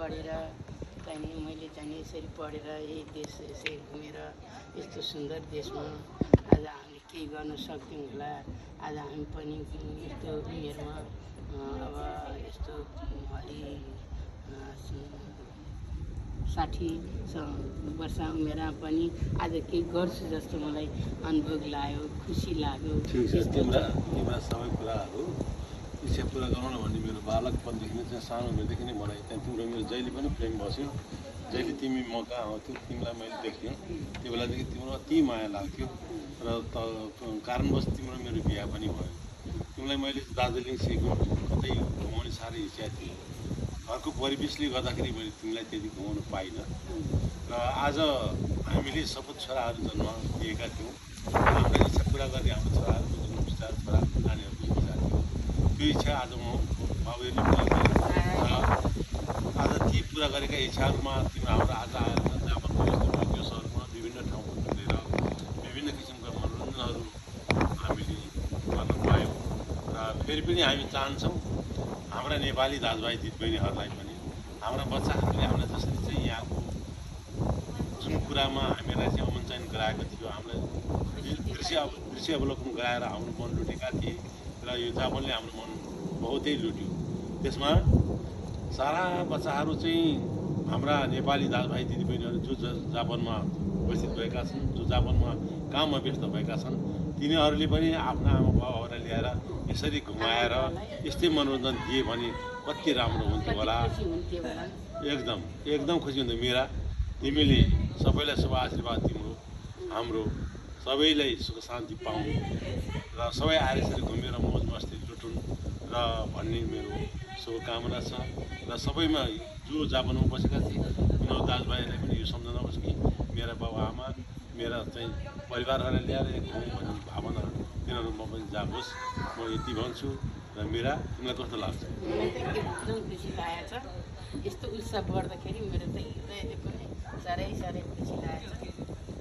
पढेर चाहिँ मैले चाहिँ यसरी पढेर यही देश यसरी घुमेर यस्तो सुन्दर देशमा आज हामीले केही गर्न सक्थ्यौँ होला। आज हामी पनि यस्तो उमेरमा अब यस्तो अलि 60 वर्ष उमेरमा पनि आज केही गर्छु जस्तो मलाई अनुभव लाग्यो, खुसी लाग्यो। ठिक छ, तिम्रा सबै कुराहरू इच्छा पुरा गराउन भन्ने मेरो बालकपनदेखि नै चाहिँ सानो उमेरदेखि नै मलाई त्यहाँ तिम्रो मेरो जहिले पनि प्रेम बस्यो। जहिले तिमी म कहाँ आउँथ्यौ तिमीलाई मैले देख्थेँ, त्यो बेलादेखि तिम्रो अति माया लाग्थ्यो र कारणवश तिम्रो मेरो बिहा पनि भयो। तिमीलाई मैले दार्जिलिङ सिक्नु कतै घुमाउने साह्रै इच्छा थियो। घरको परिवेशले गर्दाखेरि मैले तिमीलाई त्यति घुमाउनु पाइनँ र आज हामीले सबै छोराहरू जन्म दिएका थियौँ। हाम्रो इच्छा पुरा गर्ने हाम्रो छोराहरूको जन्म विचार छोरा नानीहरूको इच्छा थियो। त्यो इच्छा आज म बाबुले आज ती पुरा गरेका इच्छाहरूमा तिम्रो हाम्रो आज आएर यो सहरमा विभिन्न ठाउँमा पुगेर विभिन्न किसिमका मनोरञ्जनहरू हामीले गर्न पायौँ र फेरि पनि हामी चाहन्छौँ हाम्रा नेपाली दाजुभाइ दिदीबहिनीहरूलाई पनि हाम्रा बच्चाहरूले हामीलाई जसरी चाहिँ यहाँको जुन कुरामा हामीलाई चाहिँ अमनचयन गराएको थियो, हामीलाई दृश्य अवलोकन गराएर हाम्रो मन लुटेका थिए र यो जापानले हाम्रो मन बहुतै लुट्यो। त्यसमा सारा बच्चाहरू चाहिँ हाम्रा नेपाली दाजुभाइ दिदीबहिनीहरू जो जापानमा उपस्थित भएका छन्, जो जापानमा काममा व्यस्त भएका छन्, तिनीहरूले पनि आफ्ना आमा बाबाहरूलाई ल्याएर यसरी घुमाएर यस्तै मनोरञ्जन दिए भने कति राम्रो हुन्थ्यो होला। एकदम खुसी हुन्थ्यो मीरा। तिमीले सबैलाई शुभ आशीर्वाद तिम्रो, हाम्रो सबैलाई सुख शान्ति पाउनु र सबै आएर यसरी घुमेर मौज मस्ती लुटुन् र भन्ने मेरो शुभकामना छ। र सबैमा जो जापानमा बसेका थिए उनीहरू दाजुभाइहरूलाई पनि यो सम्झना होस् कि मेरा बाबुआमा मेरा चाहिँ परिवारहरूलाई ल्याएर घुमौँ भन्ने भावना तिनीहरूमा पनि जागोस्। म यति भन्छु। र मीरा, तिमीलाई कस्तो लाग्छ? मलाई त एकदम खुसी लागेको छ। यस्तो उत्साह बढ्दाखेरि मेरो त हृदयले पनि साह्रै खुसी लागेको छ।